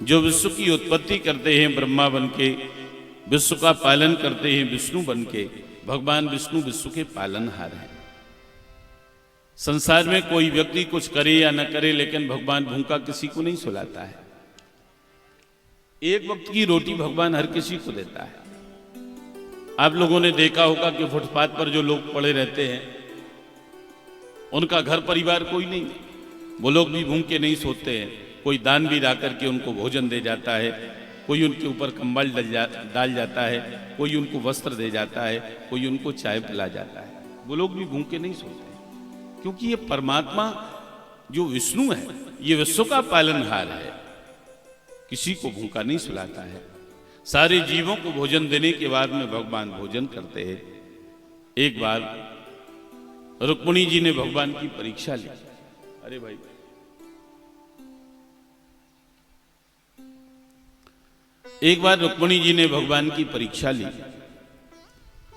जो विश्व की उत्पत्ति करते हैं ब्रह्मा बन के, विश्व का पालन करते हैं विष्णु बन के। भगवान विष्णु विश्व के पालनहार हैं। संसार में कोई व्यक्ति कुछ करे या न करे, लेकिन भगवान भूखा किसी को नहीं सुलाता है। एक वक्त की रोटी भगवान हर किसी को देता है। आप लोगों ने देखा होगा कि फुटपाथ पर जो लोग पड़े रहते हैं, उनका घर परिवार कोई नहीं, वो लोग भी भूखे नहीं सोते हैं। कोई दान भी ला करके उनको भोजन दे जाता है, कोई उनके ऊपर कंबल डाल जाता है, कोई उनको वस्त्र दे जाता है, कोई उनको चाय पिला जाता है। वो लोग भी भूखे नहीं सोते, क्योंकि ये परमात्मा जो विष्णु है, ये विश्व का पालनहार है, किसी को भूखा नहीं सुलाता है। सारे जीवों को भोजन देने के बाद में भगवान भोजन करते हैं। एक बार रुक्मिणी जी ने भगवान की परीक्षा ली। अरे भाई, एक बार रुक्मिणी जी ने भगवान की परीक्षा ली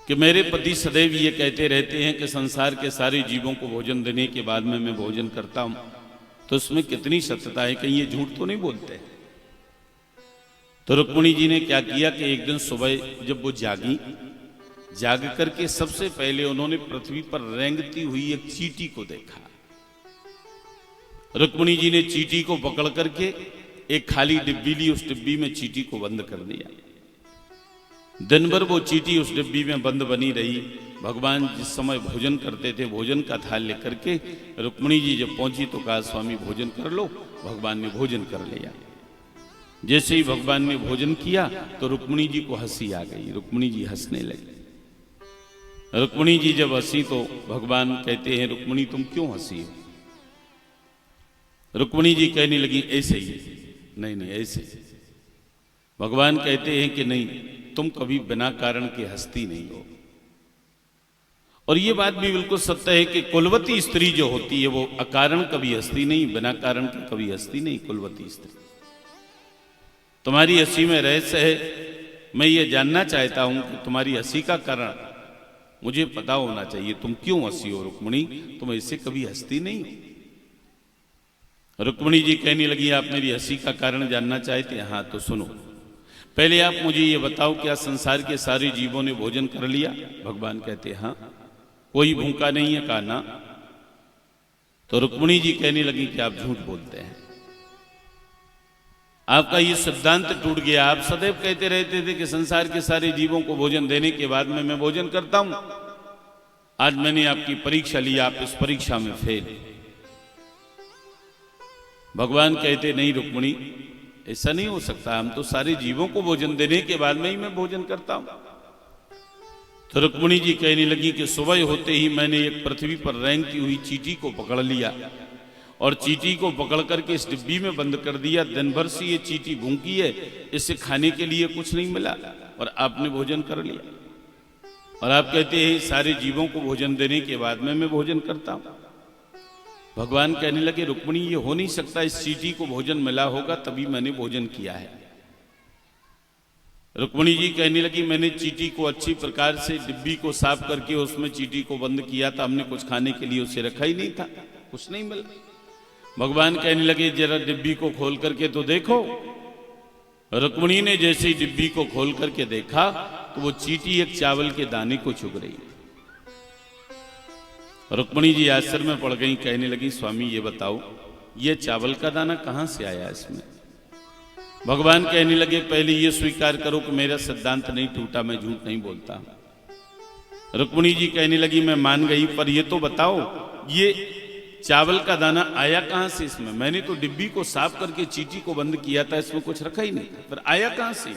कि मेरे पति सदैव ये कहते रहते हैं कि संसार के सारे जीवों को भोजन देने के बाद में मैं भोजन करता हूं, तो उसमें कितनी सत्यता है, कहीं ये झूठ तो नहीं बोलते। तो रुक्मिणी जी ने क्या किया कि एक दिन सुबह जब वो जागी, जाग करके सबसे पहले उन्होंने पृथ्वी पर रेंगती हुई एक चींटी को देखा। रुक्मिणी जी ने चींटी को पकड़ करके एक खाली डिब्बी ली, उस डिब्बी में चींटी को बंद कर दिया। दिन भर वो चींटी उस डिब्बी में बंद बनी रही। भगवान जिस समय भोजन करते थे, भोजन का थाल लेकर के रुक्मिणी जी जब पहुंची तो कहा, स्वामी भोजन कर लो। भगवान ने भोजन कर लिया। जैसे ही भगवान ने भोजन किया तो रुक्मिणी जी को हंसी आ गई। रुक्मिणी जी हंसने लगी। रुक्मिणी जी जब हंसी तो भगवान कहते हैं, रुक्मिणी तुम क्यों हंसी हो? रुक्मिणी जी कहने लगी, ऐसे ही। नहीं नहीं, ऐसे। भगवान कहते हैं कि नहीं, तुम कभी बिना कारण के हंसती नहीं हो। और ये बात भी बिल्कुल सत्य है कि कुलवती स्त्री जो होती है वो अकारण कभी हंसती नहीं, बिना कारण के कभी हंसती नहीं। कुलवती स्त्री, तुम्हारी हंसी में रहस्य है। मैं ये जानना चाहता हूं कि तुम्हारी हंसी का कारण मुझे पता होना चाहिए। तुम क्यों हंसी हो रुक्मिणी? तुम ऐसे कभी हंसती नहीं हो। रुक्मिणी जी कहने लगी, आप मेरी हंसी का कारण जानना चाहते हैं? हाँ, तो सुनो। पहले आप मुझे ये बताओ, क्या संसार के सारे जीवों ने भोजन कर लिया? भगवान कहते हैं हाँ। कोई भूखा नहीं है? कहा ना। तो रुक्मिणी जी कहने लगी कि आप झूठ बोलते हैं, आपका ये सिद्धांत टूट गया। आप सदैव कहते रहते थे कि संसार के सारे जीवों को भोजन देने के बाद में मैं भोजन करता हूं। आज मैंने आपकी परीक्षा ली, आप इस परीक्षा में फेल। भगवान कहते नहीं रुक्मिणी, ऐसा नहीं हो सकता। हम तो सारे जीवों को भोजन देने के बाद में ही मैं भोजन करता हूं। तो रुक्मिणी जी कहने लगी कि सुबह होते ही मैंने एक पृथ्वी पर रेंगती हुई चींटी को पकड़ लिया और चींटी को पकड़ करके इस डिब्बी में बंद कर दिया। दिन भर से ये चींटी भूखी है, इससे खाने के लिए कुछ नहीं मिला और आपने भोजन कर लिया। और आप कहते हैं सारे जीवों को भोजन देने के बाद में मैं भोजन करता हूं। भगवान कहने लगे, रुक्मिणी ये हो नहीं सकता, इस चींटी को भोजन मिला होगा तभी मैंने भोजन किया है। रुक्मिणी जी कहने लगी, मैंने चींटी को अच्छी प्रकार से डिब्बी को साफ करके उसमें चींटी को बंद किया था। हमने कुछ खाने के लिए उसे रखा ही नहीं था, कुछ नहीं मिला। भगवान कहने लगे, जरा डिब्बी को खोल करके तो देखो। रुक्मिणी ने जैसे ही डिब्बी को खोल करके देखा तो वो चींटी एक चावल के दाने को चुग रही। रुक्मिणी जी आश्चर्य में पड़ गई। कहने लगी, स्वामी ये बताओ, ये चावल का दाना कहां से आया इसमें? भगवान कहने लगे, पहले ये स्वीकार करो कि मेरा सिद्धांत नहीं टूटा, मैं झूठ नहीं बोलता। रुक्मिणी जी कहने लगी, मैं मान गई, पर ये तो बताओ ये चावल का दाना आया कहां से इसमें? मैंने तो डिब्बी को साफ करके चींटी को बंद किया था, इसमें कुछ रखा ही नहीं, पर आया कहां से?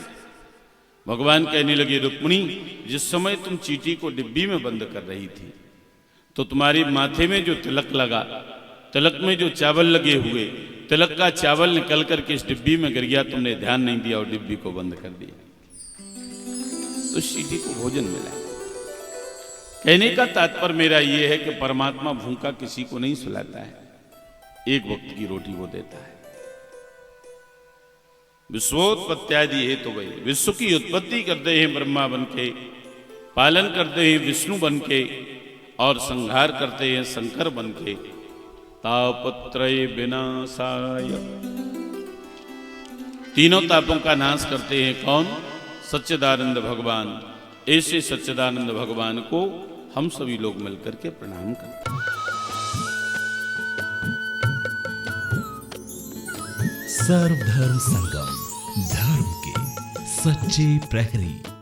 भगवान कहने लगे, रुक्मिणी जिस समय तुम चींटी को डिब्बी में बंद कर रही थी तो तुम्हारे माथे में जो तिलक लगा, तिलक में जो चावल लगे हुए, तिलक का चावल निकल करके इस डिब्बी में गिर गया। तुमने ध्यान नहीं दिया और डिब्बी को बंद कर दिया, तो चींटी को भोजन मिला। कहने का तात्पर्य मेरा यह है कि परमात्मा भूखा किसी को नहीं सुलाता है, एक वक्त की रोटी वो देता है। विश्वोत्पत्त्यादि हेतु तो गए, विश्व की उत्पत्ति करते हैं ब्रह्मा बन के, पालन करते हैं विष्णु बन के और संहार करते हैं शंकर बन के। तापत्रय विनाशाय तीनों तापों का नाश करते हैं कौन? सच्चिदानंद भगवान। ऐसे सच्चिदानंद भगवान को हम सभी लोग मिलकर के प्रणाम करते हैं। सर्वधर्म संगम, धर्म के सच्चे प्रहरी।